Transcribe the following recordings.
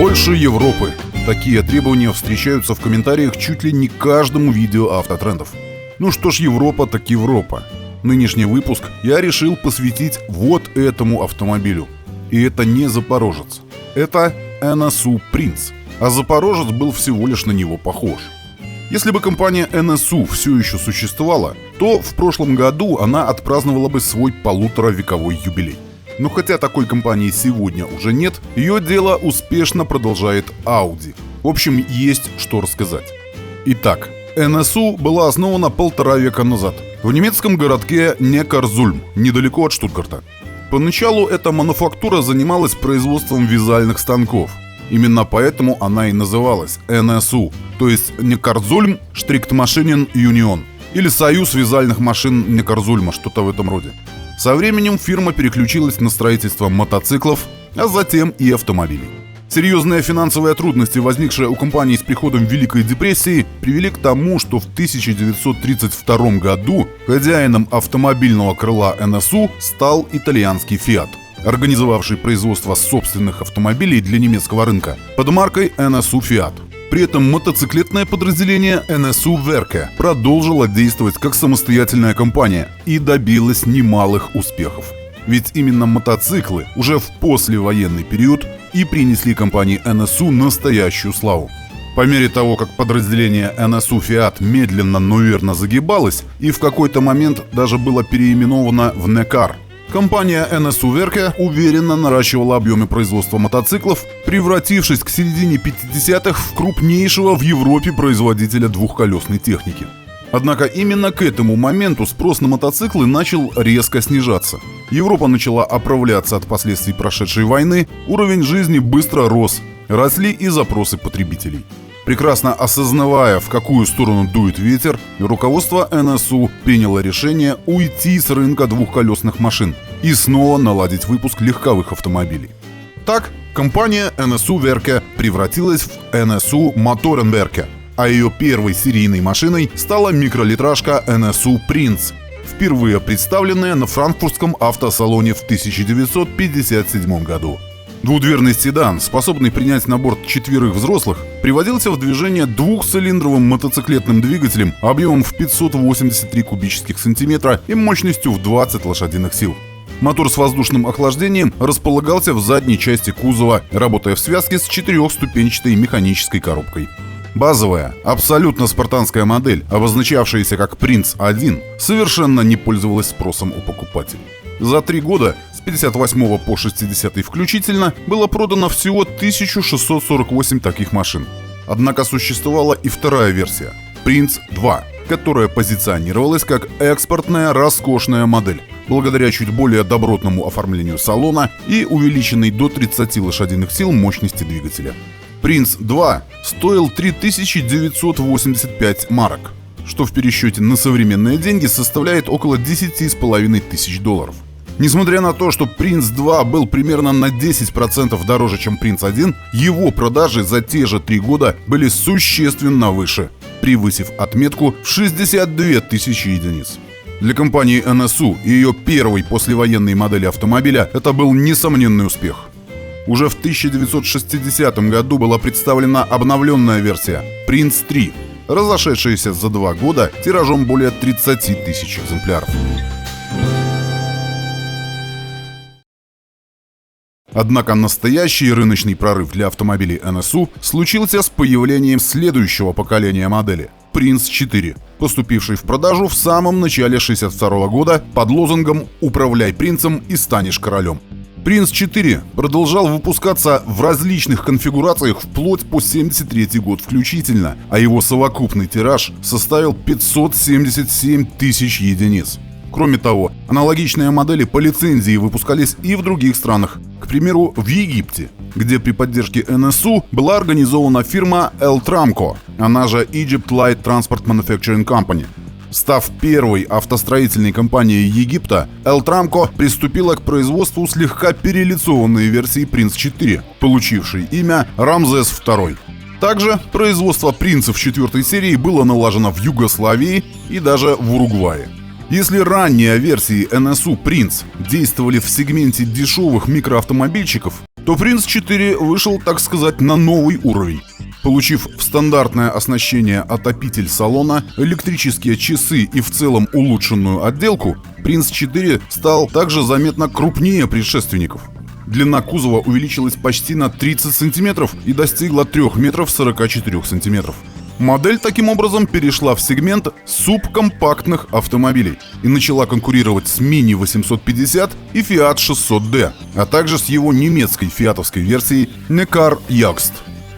Больше Европы. Такие требования встречаются в комментариях чуть ли не к каждому видео автотрендов. Ну что ж, Европа так Европа. Нынешний выпуск я решил посвятить вот этому автомобилю. И это не Запорожец. Это NSU Prince. А Запорожец был всего лишь на него похож. Если бы компания NSU все еще существовала, то в прошлом году она отпраздновала бы свой полуторавековой юбилей. Но хотя такой компании сегодня уже нет, ее дело успешно продолжает Audi. В общем, есть что рассказать. Итак, NSU была основана 1,5 века назад в немецком городке Неккарсульм, недалеко от Штутгарта. Поначалу эта мануфактура занималась производством вязальных станков. Именно поэтому она и называлась NSU, то есть Неккарсульм Стриктмашинен Юнион, или Союз вязальных машин Неккарсульма, что-то в этом роде. Со временем фирма переключилась на строительство мотоциклов, а затем и автомобилей. Серьезные финансовые трудности, возникшие у компании с приходом Великой депрессии, привели к тому, что в 1932 году хозяином автомобильного крыла NSU стал итальянский Fiat, организовавший производство собственных автомобилей для немецкого рынка под маркой NSU Fiat. При этом мотоциклетное подразделение NSU Werke продолжило действовать как самостоятельная компания и добилось немалых успехов. Ведь именно мотоциклы уже в послевоенный период и принесли компании NSU настоящую славу. По мере того, как подразделение NSU Fiat медленно, но верно загибалось и в какой-то момент даже было переименовано в Neckar, компания NSU Werke уверенно наращивала объемы производства мотоциклов, превратившись к середине 50-х в крупнейшего в Европе производителя двухколесной техники. Однако именно к этому моменту спрос на мотоциклы начал резко снижаться. Европа начала оправляться от последствий прошедшей войны, уровень жизни быстро рос, росли и запросы потребителей. Прекрасно осознавая, в какую сторону дует ветер, руководство NSU приняло решение уйти с рынка двухколесных машин и снова наладить выпуск легковых автомобилей. Так, компания NSU Werke превратилась в NSU Motorenwerke, а ее первой серийной машиной стала микролитражка NSU Prince, впервые представленная на франкфуртском автосалоне в 1957 году. Двухдверный седан, способный принять на борт 4 взрослых, приводился в движение двухцилиндровым мотоциклетным двигателем объемом в 583 кубических сантиметра и мощностью в 20 лошадиных сил. Мотор с воздушным охлаждением располагался в задней части кузова, работая в связке с 4-ступенчатой механической коробкой. Базовая, абсолютно спартанская модель, обозначавшаяся как Prince 1, совершенно не пользовалась спросом у покупателей. За 3 года, с 58 по 60 включительно, было продано всего 1648 таких машин. Однако существовала и вторая версия – Prince 2, которая позиционировалась как экспортная роскошная модель, благодаря чуть более добротному оформлению салона и увеличенной до 30 лошадиных сил мощности двигателя. Prince 2 стоил 3985 марок, что в пересчете на современные деньги составляет около 10,5 тысяч долларов. Несмотря на то, что Prince 2 был примерно на 10% дороже, чем Prince 1, его продажи за те же 3 года были существенно выше, превысив отметку в 62 тысячи единиц. Для компании NSU и ее первой послевоенной модели автомобиля это был несомненный успех. Уже в 1960 году была представлена обновленная версия Prince 3, разошедшаяся за 2 года тиражом более 30 тысяч экземпляров. Однако настоящий рыночный прорыв для автомобилей NSU случился с появлением следующего поколения модели – Prince 4, поступивший в продажу в самом начале 1962 года под лозунгом «Управляй принцем и станешь королем». Prince 4 продолжал выпускаться в различных конфигурациях вплоть по 1973 год включительно, а его совокупный тираж составил 577 тысяч единиц. Кроме того, аналогичные модели по лицензии выпускались и в других странах, к примеру, в Египте, где при поддержке NSU была организована фирма Eltramco, она же Egypt Light Transport Manufacturing Company. Став первой автостроительной компанией Египта, Eltramco приступила к производству слегка перелицованной версии Prince 4, получившей имя Рамзес II. Также производство принцев 4 серии было налажено в Югославии и даже в Уругвае. Если ранние версии NSU Prince действовали в сегменте дешевых микроавтомобильчиков, то Принц 4 вышел, так сказать, на новый уровень. Получив в стандартное оснащение отопитель салона, электрические часы и в целом улучшенную отделку, Принц 4 стал также заметно крупнее предшественников. Длина кузова увеличилась почти на 30 сантиметров и достигла 3 метров 44 сантиметров. Модель таким образом перешла в сегмент субкомпактных автомобилей и начала конкурировать с Mini 850 и Fiat 600D, а также с его немецкой фиатовской версией Neckar Jagst.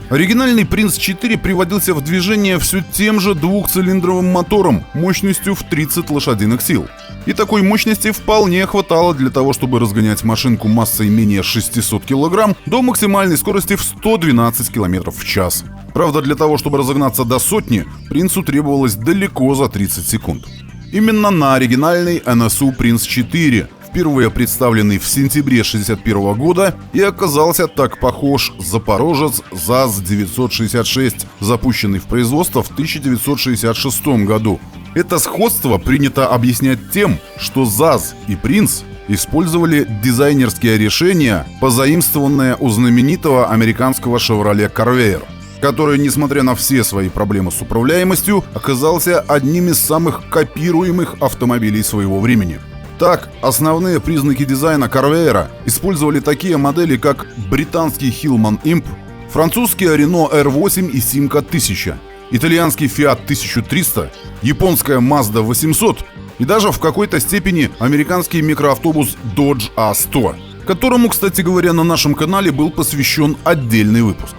Оригинальный Принц 4 приводился в движение все тем же двухцилиндровым мотором мощностью в 30 лошадиных сил. И такой мощности вполне хватало для того, чтобы разгонять машинку массой менее 600 кг до максимальной скорости в 112 км в час. Правда, для того, чтобы разогнаться до сотни, Принцу требовалось далеко за 30 секунд. Именно на оригинальный NSU Принц 4, впервые представленный в сентябре 1961 года, и оказался так похож запорожец ЗАЗ-966, запущенный в производство в 1966 году. Это сходство принято объяснять тем, что ЗАЗ и Принц использовали дизайнерские решения, позаимствованные у знаменитого американского Chevrolet Corvair, который, несмотря на все свои проблемы с управляемостью, оказался одним из самых копируемых автомобилей своего времени. Так, основные признаки дизайна Corvair использовали такие модели, как британский Hillman Imp, французский Renault R8 и Simca 1000, итальянский Fiat 1300, японская Mazda 800 и даже в какой-то степени американский микроавтобус Dodge A100, которому, кстати говоря, на нашем канале был посвящен отдельный выпуск.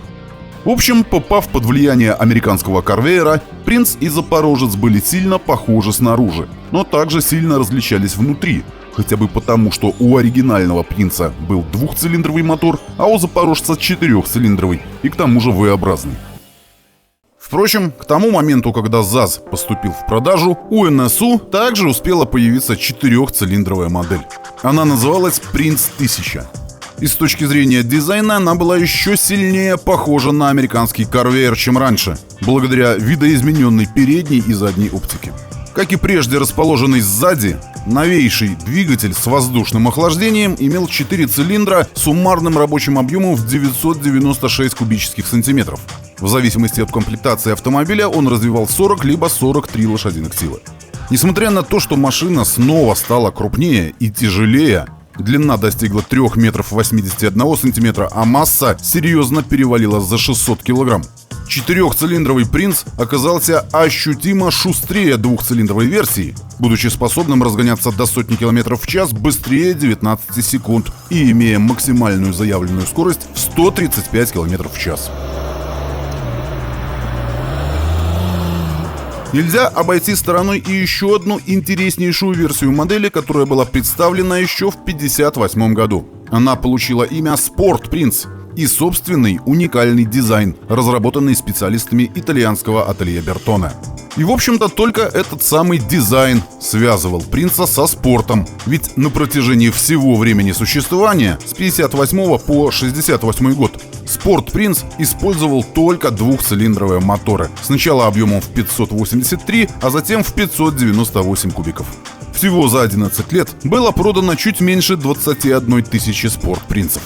В общем, попав под влияние американского Corvair, Принц и Запорожец были сильно похожи снаружи, но также сильно различались внутри, хотя бы потому, что у оригинального Принца был двухцилиндровый мотор, а у Запорожца четырехцилиндровый и к тому же V-образный. Впрочем, к тому моменту, когда ЗАЗ поступил в продажу, у NSU также успела появиться четырехцилиндровая модель. Она называлась Принц 1000. И с точки зрения дизайна она была еще сильнее похожа на американский Corvair, чем раньше, благодаря видоизмененной передней и задней оптике. Как и прежде расположенный сзади, новейший двигатель с воздушным охлаждением имел 4 цилиндра с суммарным рабочим объемом в 996 кубических сантиметров. В зависимости от комплектации автомобиля он развивал 40 либо 43 лошадиных силы. Несмотря на то, что машина снова стала крупнее и тяжелее, длина достигла 3 метров 81 сантиметра, а масса серьезно перевалила за 600 килограмм. Четырехцилиндровый Принц оказался ощутимо шустрее двухцилиндровой версии, будучи способным разгоняться до сотни километров в час быстрее 19 секунд и имея максимальную заявленную скорость в 135 километров в час. Нельзя обойти стороной и еще одну интереснейшую версию модели, которая была представлена еще в 1958 году. Она получила имя Sport Prince и собственный уникальный дизайн, разработанный специалистами итальянского ателье Бертоне. И, в общем-то, только этот самый дизайн связывал Принца со спортом, ведь на протяжении всего времени существования, с 1958 по 1968 год, Sport Prince использовал только двухцилиндровые моторы, сначала объемом в 583, а затем в 598 кубиков. Всего за 11 лет было продано чуть меньше 21 тысячи Sport Принцев.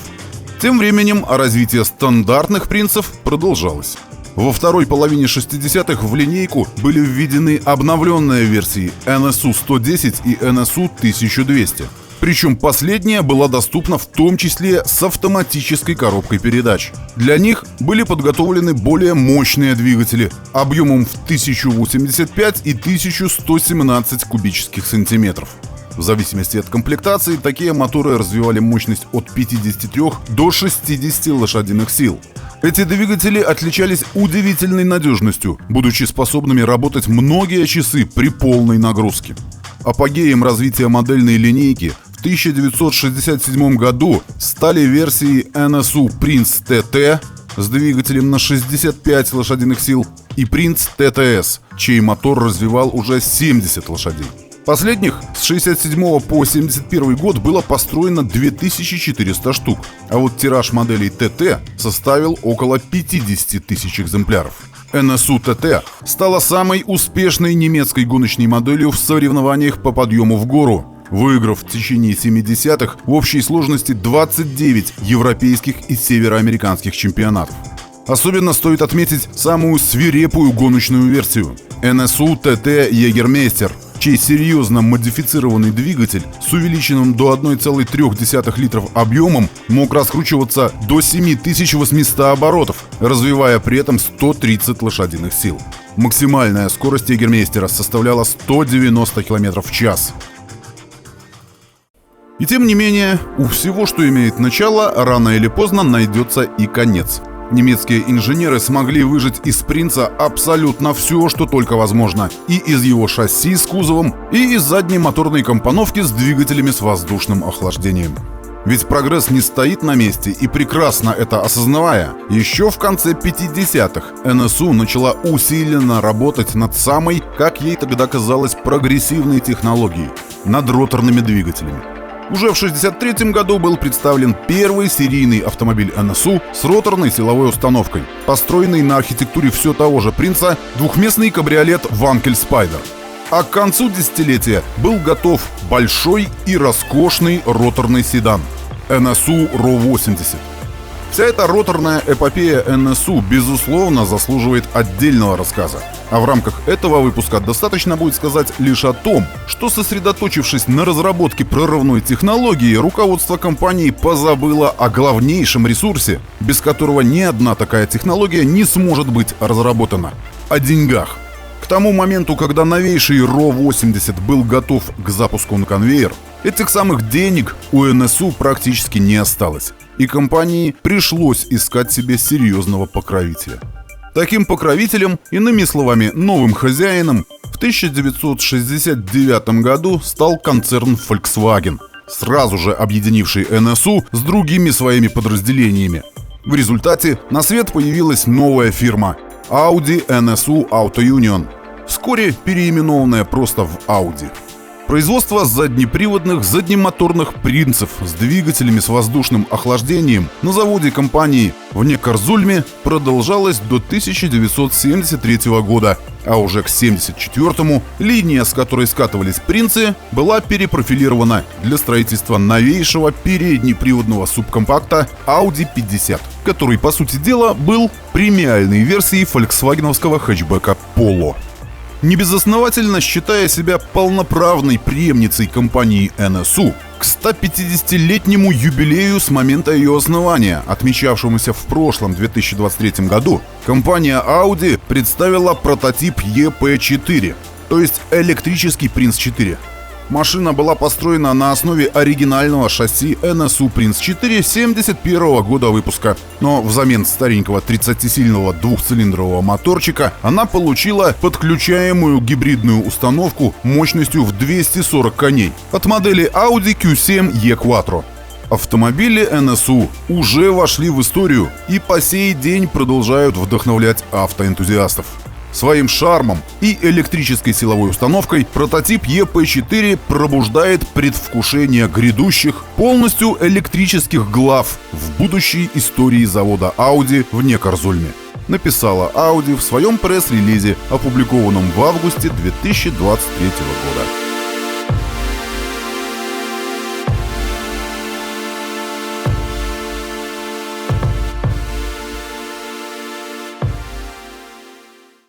Тем временем развитие стандартных Принцев продолжалось. Во второй половине 60-х в линейку были введены обновленные версии NSU 110 и NSU 1200. Причем последняя была доступна в том числе с автоматической коробкой передач. Для них были подготовлены более мощные двигатели объемом в 1085 и 1117 кубических сантиметров. В зависимости от комплектации, такие моторы развивали мощность от 53 до 60 лошадиных сил. Эти двигатели отличались удивительной надежностью, будучи способными работать многие часы при полной нагрузке. Апогеем развития модельной линейки в 1967 году стали версии NSU Prince TT с двигателем на 65 лошадиных сил и Prince TTS, чей мотор развивал уже 70 лошадей. Последних с 1967 по 1971 год было построено 2400 штук, а вот тираж моделей TT составил около 50 тысяч экземпляров. NSU TT стала самой успешной немецкой гоночной моделью в соревнованиях по подъему в гору, выиграв в течение 70-х в общей сложности 29 европейских и североамериканских чемпионатов. Особенно стоит отметить самую свирепую гоночную версию – NSU TT Jägermeister, чей серьезно модифицированный двигатель с увеличенным до 1,3 литров объемом мог раскручиваться до 7800 оборотов, развивая при этом 130 лошадиных сил. Максимальная скорость Jägermeister составляла 190 км в час. И тем не менее, у всего, что имеет начало, рано или поздно найдется и конец. Немецкие инженеры смогли выжать из принца абсолютно все, что только возможно. И из его шасси с кузовом, и из задней моторной компоновки с двигателями с воздушным охлаждением. Ведь прогресс не стоит на месте, и прекрасно это осознавая, еще в конце 50-х NSU начала усиленно работать над самой, как ей тогда казалось, прогрессивной технологией – над роторными двигателями. Уже в 1963 году был представлен первый серийный автомобиль NSU с роторной силовой установкой, построенный на архитектуре все того же принца двухместный кабриолет Wankel Spider. А к концу десятилетия был готов большой и роскошный роторный седан NSU RO 80. Вся эта роторная эпопея NSU, безусловно, заслуживает отдельного рассказа. А в рамках этого выпуска достаточно будет сказать лишь о том, что, сосредоточившись на разработке прорывной технологии, руководство компании позабыло о главнейшем ресурсе, без которого ни одна такая технология не сможет быть разработана – о деньгах. К тому моменту, когда новейший RO 80 был готов к запуску на конвейер, этих самых денег у NSU практически не осталось, и компании пришлось искать себе серьезного покровителя. Таким покровителем, иными словами, новым хозяином, в 1969 году стал концерн Volkswagen, сразу же объединивший NSU с другими своими подразделениями. В результате на свет появилась новая фирма – Audi NSU Auto Union, вскоре переименованная просто в Audi. Производство заднеприводных заднемоторных принцев с двигателями с воздушным охлаждением на заводе компании в Некарзульме продолжалось до 1973 года, а уже к 1974-му линия, с которой скатывались принцы, была перепрофилирована для строительства новейшего переднеприводного субкомпакта Audi 50, который, по сути дела, был премиальной версией фольксвагеновского хэтчбека Polo. Небезосновательно считая себя полноправной преемницей компании NSU, к 150-летнему юбилею с момента ее основания, отмечавшемуся в прошлом 2023 году, компания Audi представила прототип EP4, то есть электрический Prince 4. Машина была построена на основе оригинального шасси NSU Prince 4 1971 года выпуска, но взамен старенького 30-сильного двухцилиндрового моторчика она получила подключаемую гибридную установку мощностью в 240 коней от модели Audi Q7 e-Quattro. Автомобили NSU уже вошли в историю и по сей день продолжают вдохновлять автоэнтузиастов. Своим шармом и электрической силовой установкой прототип EP4 пробуждает предвкушение грядущих, полностью электрических глав в будущей истории завода Audi в Некарзульме, написала Audi в своем пресс-релизе, опубликованном в августе 2023 года.